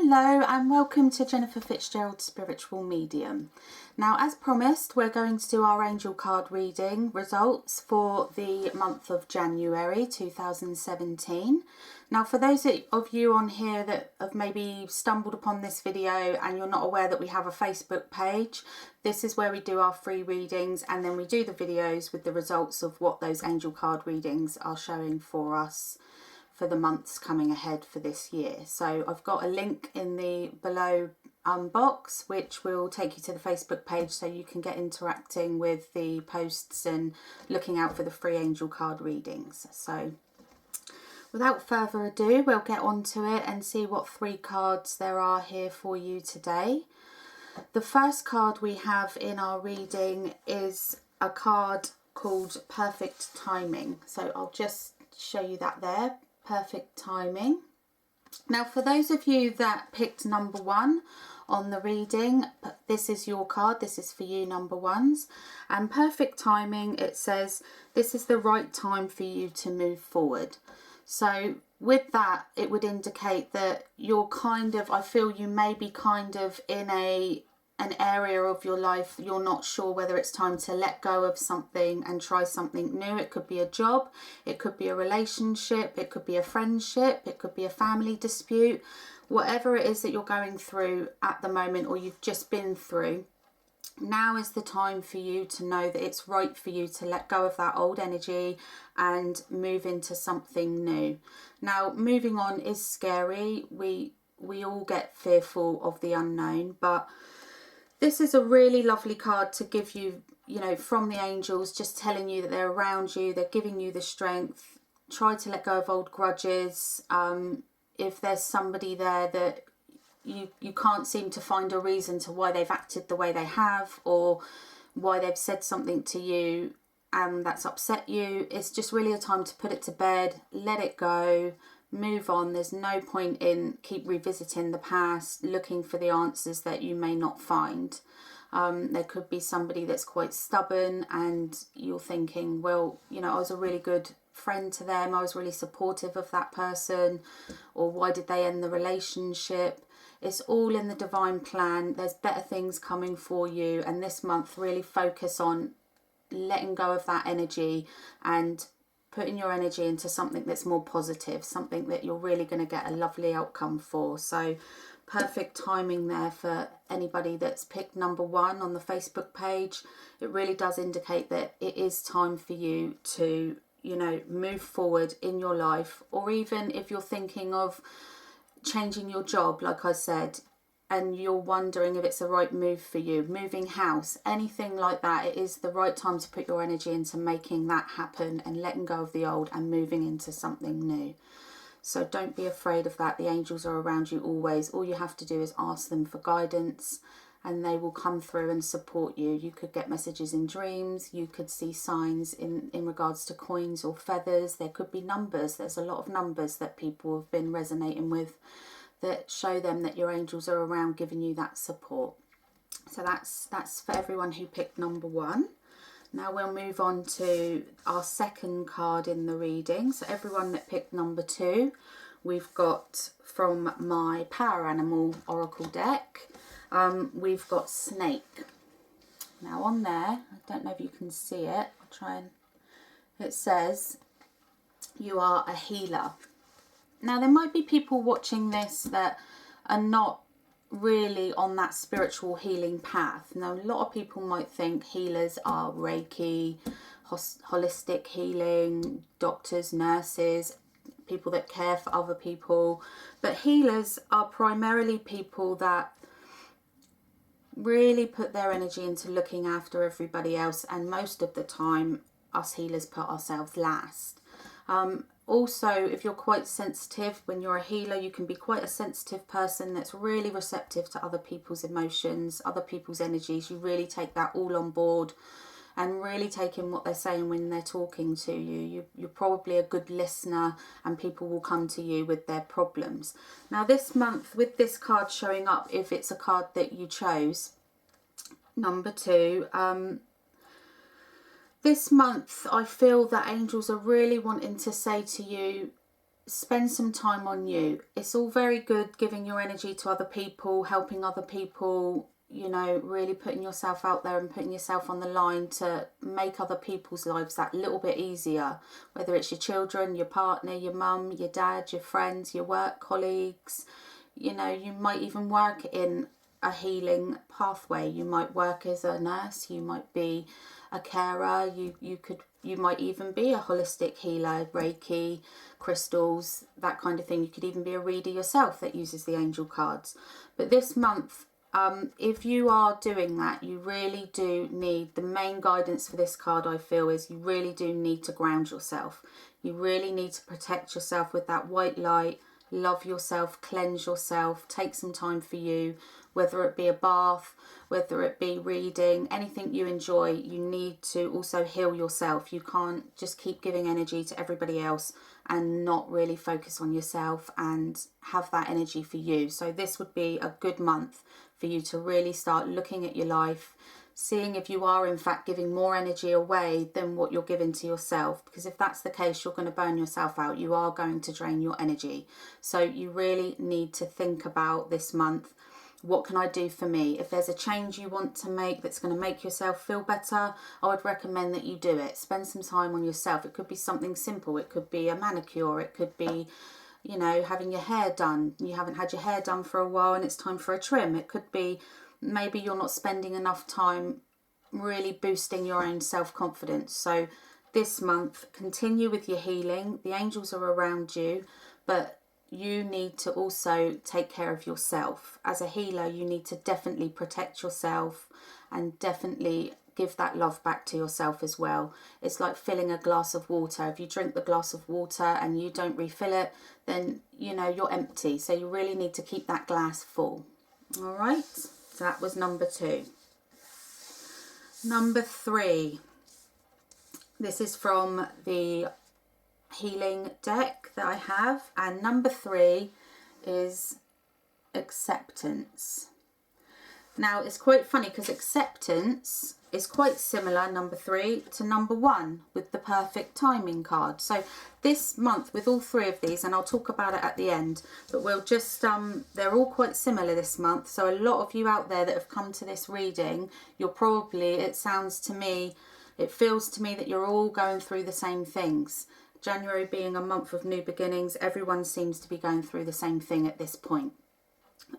Hello and welcome to Jennifer Fitzgerald Spiritual Medium. Now, as promised, we're going to do our angel card reading results for the month of January 2017. Now, for those of you on here that have maybe stumbled upon this video and you're not aware that we have a Facebook page, this is where we do our free readings, and then we do the videos with the results of what those angel card readings are showing for us for the months coming ahead for this year. So I've got a link in the below box which will take you to the Facebook page so you can get interacting with the posts and looking out for the free angel card readings. So without further ado, we'll get on to it and see what 3 cards there are here for you today. The first card we have in our reading is a card called Perfect Timing. So I'll just show you that there. Perfect timing. Now, for those of you that picked number 1 on the reading, this is your card. This is for you, number 1s. And perfect timing, it says this is the right time for you to move forward. So with that, it would indicate that you're I feel you may be in an area of your life you're not sure whether it's time to let go of something and try something new. It could be a job, it could be a relationship, it could be a friendship, it could be a family dispute. Whatever it is that you're going through at the moment or you've just been through, now is the time for you to know that it's right for you to let go of that old energy and move into something new. Now, moving on is scary. We all get fearful of the unknown, but this is a really lovely card to give you, from the angels, just telling you that they're around you, they're giving you the strength. Try to let go of old grudges. If there's somebody there that you can't seem to find a reason to why they've acted the way they have or why they've said something to you and that's upset you, it's just really a time to put it to bed, let it go, move on. There's no point in keep revisiting the past, looking for the answers that you may not find. There could be somebody that's quite stubborn and you're thinking, well, I was a really good friend to them, I was really supportive of that person, or why did they end the relationship? It's all in the divine plan. There's better things coming for you, and this month really focus on letting go of that energy and putting your energy into something that's more positive, something that you're really going to get a lovely outcome for. So perfect timing there for anybody that's picked number 1 on the Facebook page. It really does indicate that it is time for you to, move forward in your life, or even if you're thinking of changing your job, like I said, and you're wondering if it's the right move for you, moving house, anything like that, it is the right time to put your energy into making that happen and letting go of the old and moving into something new. So don't be afraid of that. The angels are around you always. All you have to do is ask them for guidance and they will come through and support you. You could get messages in dreams. You could see signs in regards to coins or feathers. There could be numbers. There's a lot of numbers that people have been resonating with that show them that your angels are around giving you that support. So that's for everyone who picked number 1. Now we'll move on to our second card in the reading. So everyone that picked number 2, we've got from my Power Animal Oracle deck, we've got Snake. Now on there, I don't know if you can see it, I'll try and, it says, you are a healer. Now, there might be people watching this that are not really on that spiritual healing path. Now, a lot of people might think healers are Reiki, holistic healing, doctors, nurses, people that care for other people. But healers are primarily people that really put their energy into looking after everybody else. And most of the time, us healers put ourselves last. Also, if you're quite sensitive, when you're a healer, you can be quite a sensitive person that's really receptive to other people's emotions, other people's energies. You really take that all on board and really take in what they're saying when they're talking to you. You're probably a good listener and people will come to you with their problems. Now this month, with this card showing up, if it's a card that you chose, number 2, this month, I feel that angels are really wanting to say to you, spend some time on you. It's all very good giving your energy to other people, helping other people, you know, really putting yourself out there and putting yourself on the line to make other people's lives that little bit easier, whether it's your children, your partner, your mum, your dad, your friends, your work colleagues. You know, you might even work in a healing pathway. You might work as a nurse, you might be a carer, you might even be a holistic healer, Reiki, crystals, that kind of thing. You could even be a reader yourself that uses the angel cards. But this month, if you are doing that, you really do need, the main guidance for this card, I feel, is you really do need to ground yourself. You really need to protect yourself with that white light. Love yourself, cleanse yourself, take some time for you, whether it be a bath, whether it be reading, anything you enjoy. You need to also heal yourself. You can't just keep giving energy to everybody else and not really focus on yourself and have that energy for you. So this would be a good month for you to really start looking at your life, seeing if you are in fact giving more energy away than what you're giving to yourself. Because if that's the case, you're going to burn yourself out. You are going to drain your energy. So you really need to think about this month, what can I do for me? If there's a change you want to make that's going to make yourself feel better, I would recommend that you do it. Spend some time on yourself. It could be something simple. It could be a manicure. It could be, you know, having your hair done. You haven't had your hair done for a while and it's time for a trim. It could be maybe you're not spending enough time really boosting your own self-confidence. So this month, continue with your healing. The angels are around you, but you need to also take care of yourself. As a healer, you need to definitely protect yourself and definitely give that love back to yourself as well. It's like filling a glass of water. If you drink the glass of water and you don't refill it, then, you know, you're empty. So you really need to keep that glass full. All right, so that was number 2. Number 3. This is from the healing deck that I have, and number 3 is acceptance. Now it's quite funny because acceptance is quite similar, number 3, to number 1 with the perfect timing card. So this month with all 3 of these, and I'll talk about it at the end, but we'll just they're all quite similar this month. So a lot of you out there that have come to this reading, you're probably, it sounds to me, it feels to me that you're all going through the same things. January being a month of new beginnings, everyone seems to be going through the same thing at this point.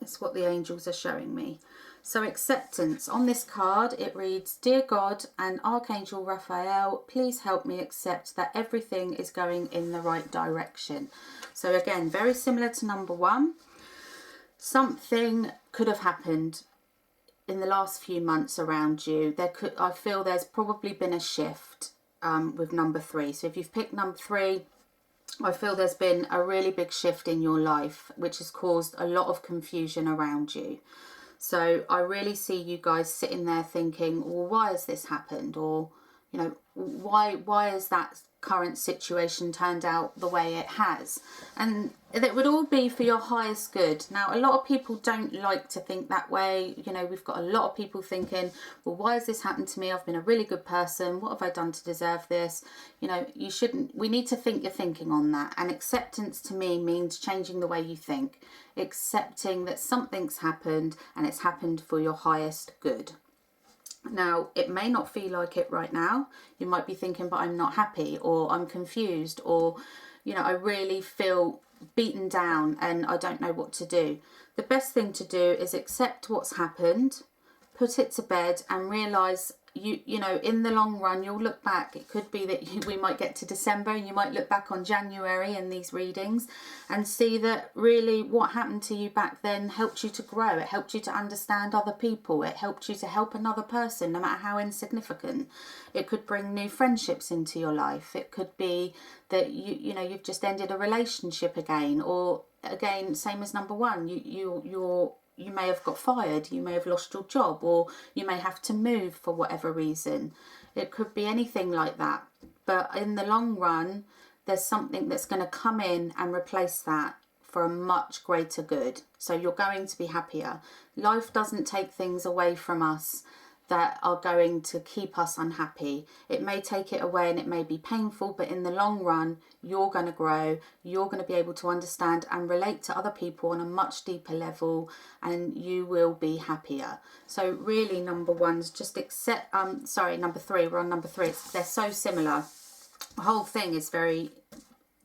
It's what the angels are showing me. So acceptance. On this card, it reads, Dear God and Archangel Raphael, please help me accept that everything is going in the right direction. So again, very similar to number 1. Something could have happened in the last few months around you. I feel there's probably been a shift with number 3. So if you've picked number 3, I feel there's been a really big shift in your life, which has caused a lot of confusion around you. So I really see you guys sitting there thinking, well, why has this happened? Or, you know, why has that current situation turned out the way it has? And it would all be for your highest good. Now, a lot of people don't like to think that way. You know, we've got a lot of people thinking, well, why has this happened to me? I've been a really good person. What have I done to deserve this? You know, you shouldn't, we need to think your thinking on that. And acceptance to me means changing the way you think, accepting that something's happened and it's happened for your highest good. Now, it may not feel like it right now. You might be thinking, but I'm not happy, or I'm confused, or, you know, I really feel beaten down and I don't know what to do. The best thing to do is accept what's happened, put it to bed, and realise you know, in the long run, you'll look back. It could be that we might get to December and you might look back on January in these readings and see that really what happened to you back then helped you to grow. It helped you to understand other people. It helped you to help another person, no matter how insignificant. It could bring new friendships into your life. It could be that you know, you've just ended a relationship again, or again, same as number 1, you may have got fired, you may have lost your job, or you may have to move for whatever reason. It could be anything like that. But in the long run, there's something that's going to come in and replace that for a much greater good. So you're going to be happier. Life doesn't take things away from us that are going to keep us unhappy. It may take it away and it may be painful, but in the long run, you're going to grow. You're going to be able to understand and relate to other people on a much deeper level, and you will be happier. So really, number one's just accept, number three, we're on number three. They're so similar. The whole thing is very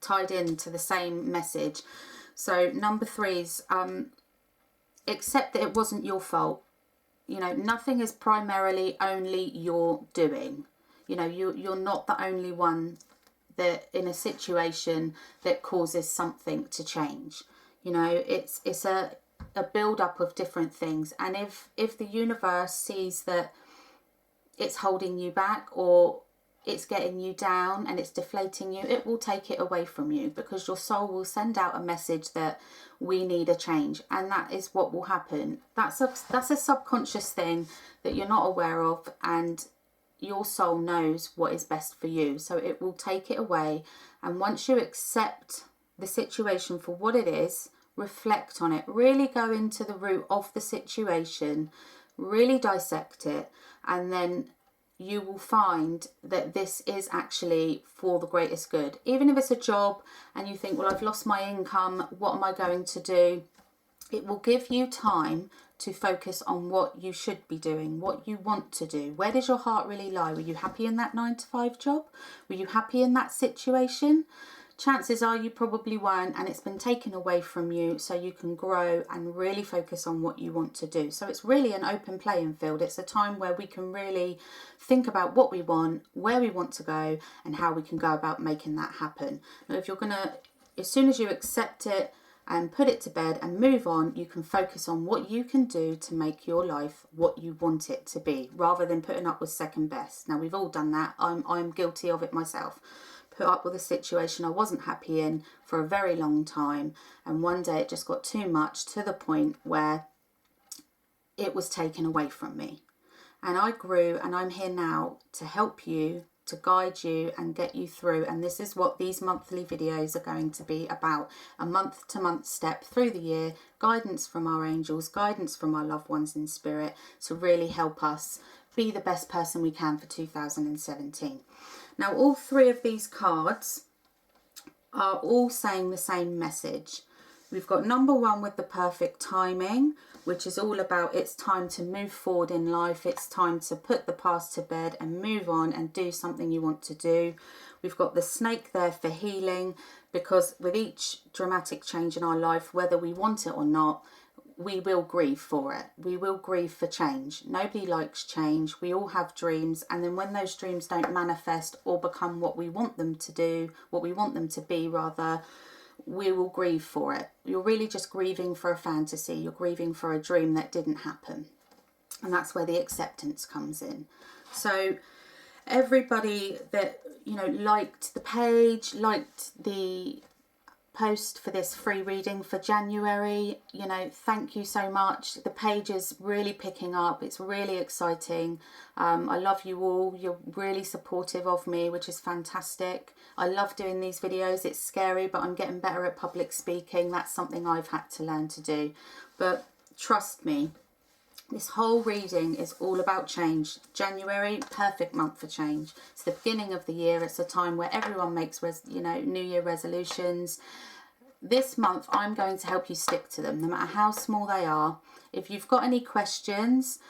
tied into the same message. So number three's accept that it wasn't your fault. You know, nothing is primarily only your doing. You know, you're not the only one that in a situation that causes something to change. You know, it's a build-up of different things. And if the universe sees that it's holding you back, or it's getting you down and it's deflating you, it will take it away from you, because your soul will send out a message that we need a change, and that is what will happen. That's a subconscious thing that you're not aware of, and your soul knows what is best for you, so it will take it away. And once you accept the situation for what it is, reflect on it, really go into the root of the situation, really dissect it, and then you will find that this is actually for the greatest good. Even if it's a job and you think, well, I've lost my income, what am I going to do? It will give you time to focus on what you should be doing, what you want to do. Where does your heart really lie? Were you happy in that 9-to-5 job? Were you happy in that situation? Chances are you probably weren't, and it's been taken away from you, so you can grow and really focus on what you want to do. So it's really an open playing field. It's a time where we can really think about what we want, where we want to go, and how we can go about making that happen. Now, if you're going to, as soon as you accept it and put it to bed and move on, you can focus on what you can do to make your life what you want it to be, rather than putting up with second best. Now, we've all done that. I'm guilty of it myself. Put up with a situation I wasn't happy in for a very long time, and one day it just got too much, to the point where it was taken away from me. And I grew, and I'm here now to help you, to guide you and get you through. And this is what these monthly videos are going to be about. A month-to-month step through the year, guidance from our angels, guidance from our loved ones in spirit, to really help us be the best person we can for 2017. Now, all three of these cards are all saying the same message. We've got number one with the perfect timing, which is all about it's time to move forward in life. It's time to put the past to bed and move on and do something you want to do. We've got the snake there for healing, because with each dramatic change in our life, whether we want it or not, we will grieve for it. We will grieve for change. Nobody likes change. We all have dreams, and then when those dreams don't manifest or become what we want them to do, what we want them to be rather, we will grieve for it. You're really just grieving for a fantasy. You're grieving for a dream that didn't happen, and that's where the acceptance comes in. So everybody that, you know, liked the page, liked the post for this free reading for January, you know, thank you so much. The page is really picking up. It's really exciting. I love you all. You're really supportive of me, which is fantastic. I love doing these videos. It's scary, but I'm getting better at public speaking. That's something I've had to learn to do. But trust me, this whole reading is all about change. January, perfect month for change. It's the beginning of the year. It's a time where everyone makes, New Year resolutions. This month, I'm going to help you stick to them, no matter how small they are. If you've got any questions,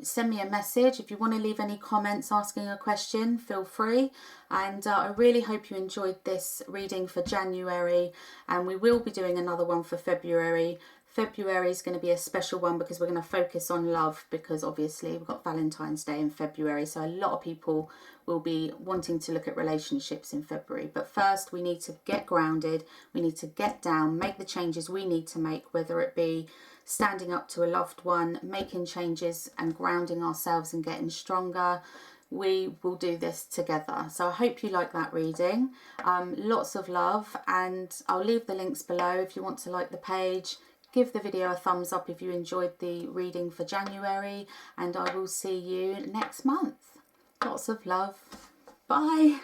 send me a message. If you want to leave any comments asking a question, feel free. And I really hope you enjoyed this reading for January. And we will be doing another one for February. February is going to be a special one because we're going to focus on love, because obviously we've got Valentine's Day in February, so a lot of people will be wanting to look at relationships in February. But first we need to get grounded, we need to get down, make the changes we need to make, whether it be standing up to a loved one, making changes and grounding ourselves and getting stronger. We will do this together. So I hope you like that reading. Lots of love, and I'll leave the links below if you want to like the page. Give the video a thumbs up if you enjoyed the reading for January, and I will see you next month. Lots of love. Bye.